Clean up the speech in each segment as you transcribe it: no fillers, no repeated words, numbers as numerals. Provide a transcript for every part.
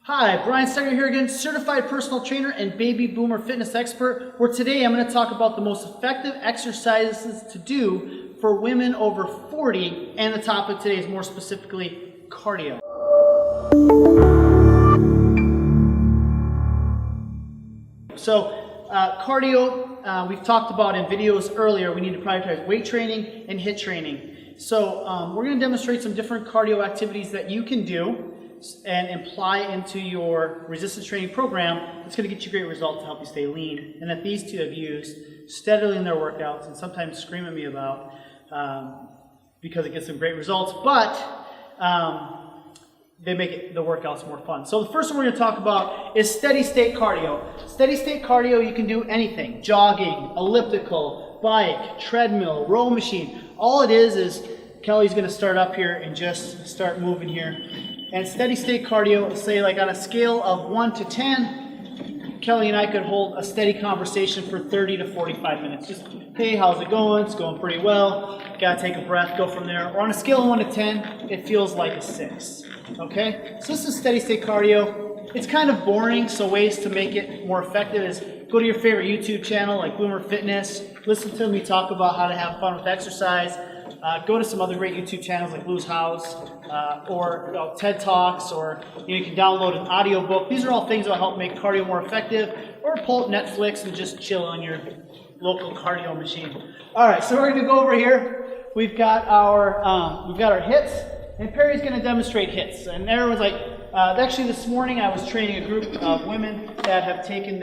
Hi, Brian Stecker here again, certified personal trainer and baby boomer fitness expert, where today I'm going to talk about the most effective exercises to do for women over 40, and the topic today is more specifically cardio. So cardio, we've talked about in videos earlier. We need to prioritize weight training and HIIT training. So we're going to demonstrate some different cardio activities that you can do and apply into your resistance training program. It's going to get you great results to help you stay lean, and that these two have used steadily in their workouts and sometimes scream at me about because it gets them great results, but they make the workouts more fun. So the first one we're going to talk about is steady state cardio. Steady state cardio, you can do anything: jogging, elliptical, bike, treadmill, row machine. All it is Kelly's going to start up here and just start moving here. And steady state cardio, say like on a scale of 1 to 10, Kelly and I could hold a steady conversation for 30 to 45 minutes. Just, hey, how's it going? It's going pretty well. Gotta take a breath, go from there. Or on a scale of 1 to 10, it feels like a 6. Okay? So this is steady state cardio. It's kind of boring, so ways to make it more effective is go to your favorite YouTube channel like Boomer Fitness. Listen to me talk about how to have fun with exercise. Go to some other great YouTube channels like Lou's House or TED Talks, or you can download an audio book. These are all things that will help make cardio more effective, or pull up Netflix and just chill on your local cardio machine. All right, so we're going to go over here. We've got our hits, and Perry's going to demonstrate hits. And everyone's like, actually this morning I was training a group of women that have taken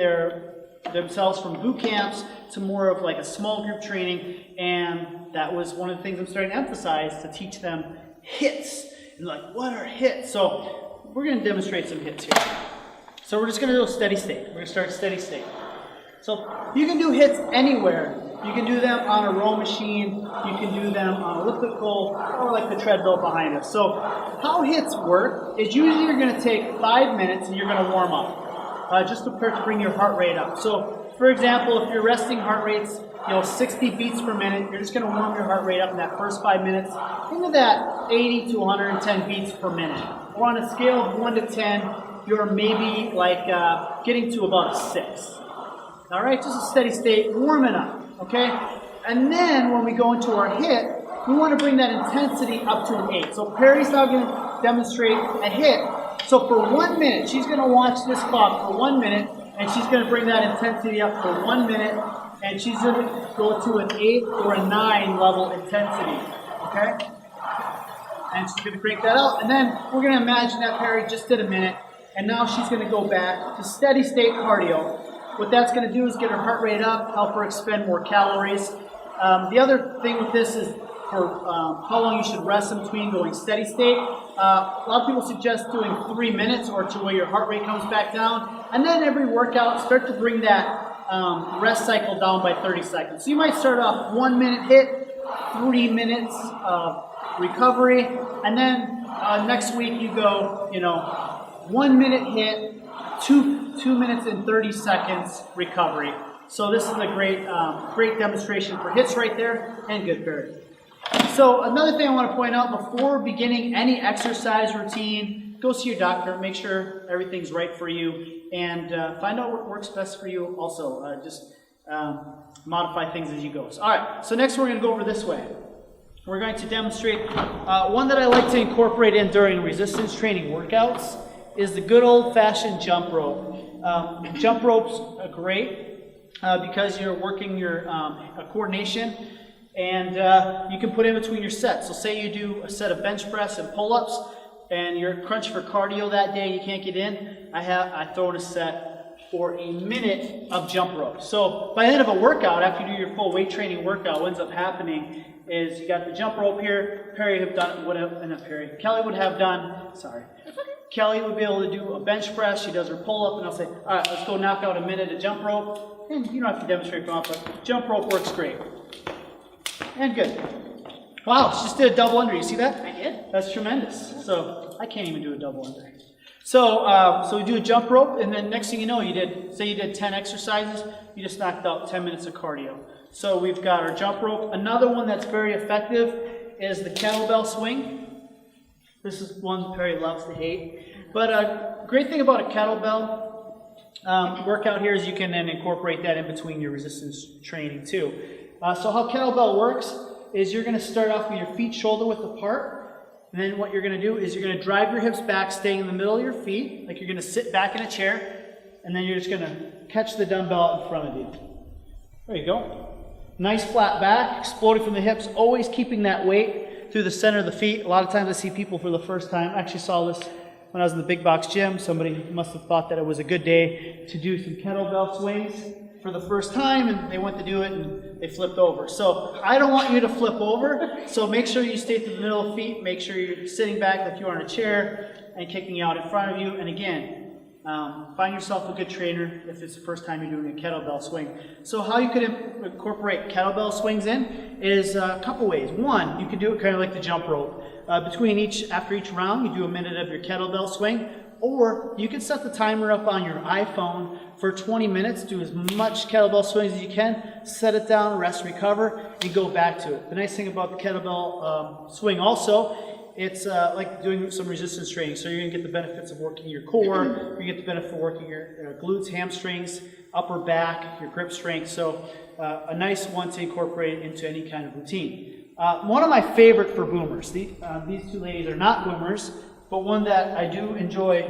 themselves from boot camps to more of like a small group training, and that was one of the things I'm starting to emphasize, to teach them hits. And like, what are hits? So we're going to demonstrate some hits here. So we're just going to do a steady state. We're going to start steady state. So you can do hits anywhere. You can do them on a row machine. You can do them on elliptical, or like the treadmill behind us. So how hits work is usually you're going to take 5 minutes and you're going to warm up, just to bring your heart rate up. So for example, if your resting heart rate's 60 beats per minute, you're just going to warm your heart rate up in that first 5 minutes into that 80 to 110 beats per minute. Or on a scale of 1 to 10, you're maybe like getting to about a 6. All right, just a steady state, warming up, okay? And then when we go into our hit, we want to bring that intensity up to an 8. So Perry's now going to demonstrate a hit. So for 1 minute, she's going to watch this clock for 1 minute, and she's going to bring that intensity up for 1 minute, and she's going to go to an 8 or a 9 level intensity, okay? And she's going to crank that out, and then we're going to imagine that Perry just did a minute, and now she's going to go back to steady state cardio. What that's going to do is get her heart rate up, help her expend more calories. The other thing with this is for how long you should rest in between going steady state. A lot of people suggest doing 3 minutes or to where your heart rate comes back down. And then every workout, start to bring that rest cycle down by 30 seconds. So you might start off 1 minute hit, 3 minutes of recovery, and then next week you go, 1 minute hit, 2 minutes and 30 seconds recovery. So this is a great demonstration for hits right there, and good Barry. So another thing I want to point out, before beginning any exercise routine, go see your doctor, make sure everything's right for you, and find out what works best for you also. Just modify things as you go. So, all right, so next we're going to go over this way. We're going to demonstrate one that I like to incorporate in during resistance training workouts is the good old-fashioned jump rope. Jump ropes are great because you're working your coordination, and you can put in between your sets. So say you do a set of bench press and pull-ups, and you're crunched for cardio that day, you can't get in. I throw in a set for a minute of jump rope. So by the end of a workout, after you do your full weight training workout, what ends up happening is you got the jump rope here. Kelly would be able to do a bench press. She does her pull-up, and I'll say, all right, let's go knock out a minute of jump rope. And you don't have to demonstrate from but jump rope works great. And good. Wow, she just did a double under. You see that? I did. That's tremendous. So I can't even do a double under. So we do a jump rope, and then next thing you know, you did 10 exercises, you just knocked out 10 minutes of cardio. So we've got our jump rope. Another one that's very effective is the kettlebell swing. This is one Perry loves to hate. But great thing about a kettlebell workout here is you can then incorporate that in between your resistance training too. So how kettlebell works is you're going to start off with your feet shoulder width apart, and then what you're going to do is you're going to drive your hips back, staying in the middle of your feet, like you're going to sit back in a chair, and then you're just going to catch the dumbbell in front of you. There you go. Nice flat back, exploding from the hips, always keeping that weight through the center of the feet. A lot of times I see people for the first time. I actually saw this when I was in the big box gym. Somebody must have thought that it was a good day to do some kettlebell swings for the first time, and they went to do it and they flipped over. So I don't want you to flip over, so make sure you stay through the middle of the feet, make sure you're sitting back like you are in a chair and kicking out in front of you. And again, find yourself a good trainer if it's the first time you're doing a kettlebell swing. So how you could incorporate kettlebell swings in is a couple ways. One, you could do it kind of like the jump rope. After each round, you do a minute of your kettlebell swing, or you can set the timer up on your iPhone for 20 minutes, do as much kettlebell swings as you can, set it down, rest, recover, and go back to it. The nice thing about the kettlebell swing also, it's like doing some resistance training. So you're going to get the benefits of working your core, you're going to get the benefit of working your glutes, hamstrings, upper back, your grip strength. So a nice one to incorporate into any kind of routine. One of my favorite for boomers, these two ladies are not boomers, but one that I do enjoy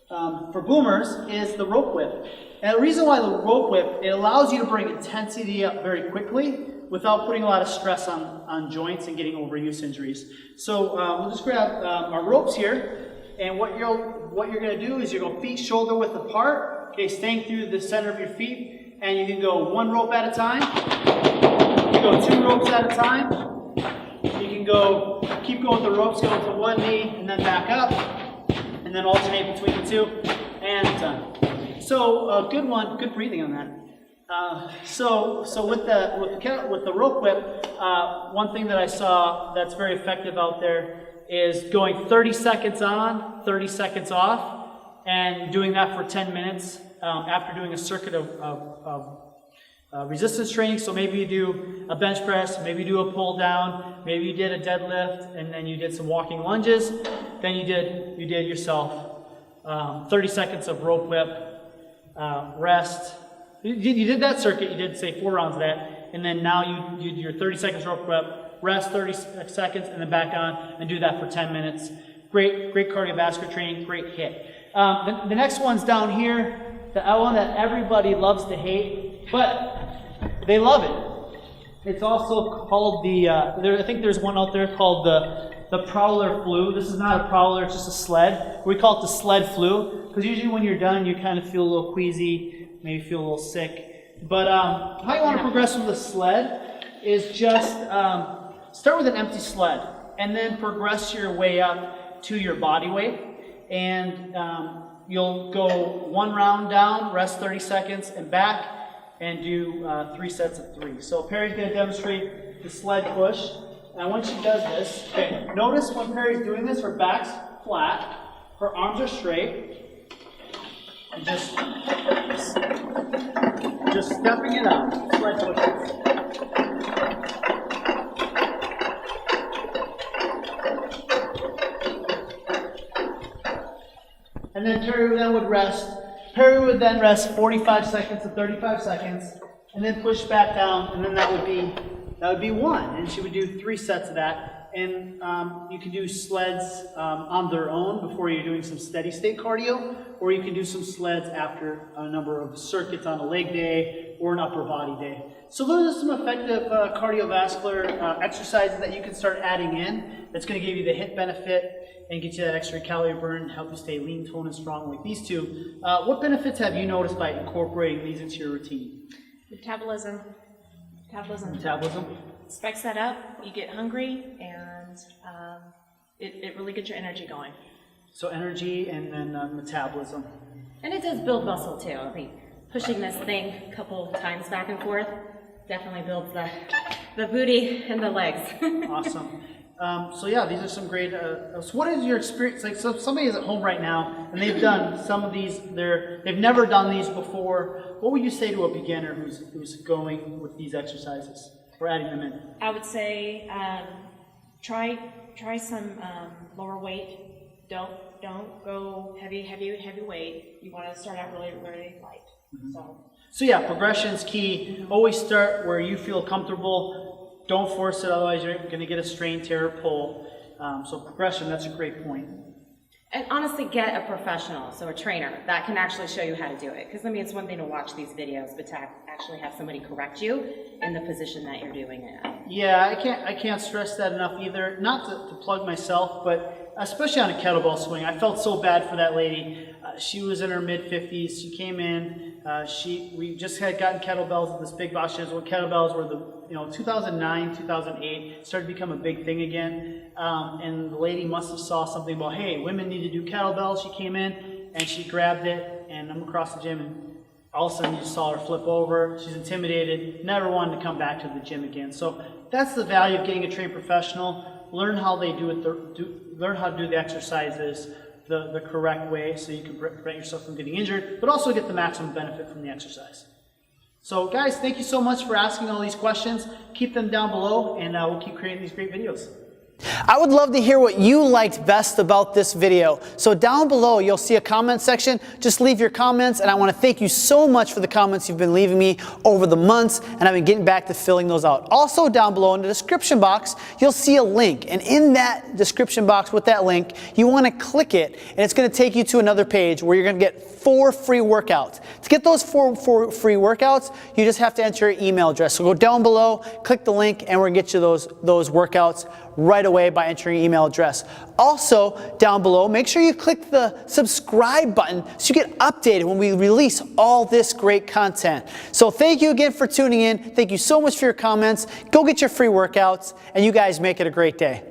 for boomers is the rope whip. And the reason why the rope whip, it allows you to bring intensity up very quickly without putting a lot of stress on joints and getting overuse injuries. So we'll just grab our ropes here, and what you're going to do is you're going feet shoulder width apart, okay, staying through the center of your feet, and you can go one rope at a time, you can go two ropes at a time, you can go, keep going with the ropes, go to one knee, and then back up, and then alternate between the two, and done. So good one, good breathing on that. So with the rope whip, one thing that I saw that's very effective out there is going 30 seconds on, 30 seconds off, and doing that for 10 minutes after doing a circuit of resistance training. So maybe you do a bench press, maybe you do a pull down, maybe you did a deadlift, and then you did some walking lunges. Then you did yourself 30 seconds of rope whip, rest. You did that circuit, you did say 4 rounds of that, and then now you do your 30 seconds rope whip, rest 30 seconds, and then back on, and do that for 10 minutes. Great cardiovascular training, great hit. The next one's down here, the one that everybody loves to hate, but they love it. It's also called I think there's one out there called the Prowler Flu. This is not a Prowler, it's just a sled. We call it the Sled Flu, because usually when you're done, you kind of feel a little queasy, maybe feel a little sick. But how you want to progress with the sled is just start with an empty sled, and then progress your way up to your body weight. And you'll go 1 round down, rest 30 seconds, and back, and do 3 sets of 3. So Perry's going to demonstrate the sled push. And once she does this, okay, notice when Perry's doing this, her back's flat, her arms are straight, and just stepping it out, sled pushes. And then Perry would rest. Perry would then rest 45 seconds to 35 seconds, and then push back down, and then that would be 1. And she would do 3 sets of that. And you can do sleds on their own before you're doing some steady state cardio, or you can do some sleds after a number of circuits on a leg day or an upper body day. So those are some effective cardiovascular exercises that you can start adding in. That's going to give you the hit benefit and get you that extra calorie burn and help you stay lean, toned, and strong like these two. What benefits have you noticed by incorporating these into your routine? Metabolism. Spikes that up, you get hungry, and it really gets your energy going. So energy and then metabolism. And it does build muscle too. I think pushing this thing a couple times back and forth definitely builds the booty and the legs. Awesome. So yeah, these are some great, so what is your experience, like, so somebody is at home right now, and they've done some of these, they've never done these before. What would you say to a beginner who's going with these exercises, or adding them in? I would say, try some lower weight. Don't don't go heavy weight. You want to start out really, really light. So yeah, progression's key. Always start where you feel comfortable. Don't force it, otherwise you're going to get a strain, tear, or pull. So progression, that's a great point. And honestly, get a professional, so a trainer, that can actually show you how to do it. Because I mean, it's one thing to watch these videos, but to actually have somebody correct you in the position that you're doing it at. Yeah, I can't stress that enough either. Not to plug myself, but especially on a kettlebell swing, I felt so bad for that lady. She was in her mid-50s. She came in. We just had gotten kettlebells at this big box. When kettlebells were 2009, 2008 started to become a big thing again. And the lady must have saw something about, hey, women need to do kettlebells. She came in and she grabbed it, and I'm across the gym, and all of a sudden you just saw her flip over. She's intimidated, never wanted to come back to the gym again. So that's the value of getting a trained professional. Learn how they do it, learn how to do the exercises the correct way so you can prevent yourself from getting injured, but also get the maximum benefit from the exercise. So guys, thank you so much for asking all these questions. Keep them down below, and we'll keep creating these great videos. I would love to hear what you liked best about this video. So down below, you'll see a comment section. Just leave your comments, and I want to thank you so much for the comments you've been leaving me over the months, and I've been getting back to filling those out. Also down below in the description box, you'll see a link, and in that description box with that link, you want to click it, and it's going to take you to another page where you're going to get 4 free workouts. To get those 4 free workouts, you just have to enter your email address. So go down below, click the link, and we're going to get you those workouts right away by entering your email address. Also, down below, make sure you click the subscribe button so you get updated when we release all this great content. So thank you again for tuning in. Thank you so much for your comments. Go get your free workouts, and you guys make it a great day.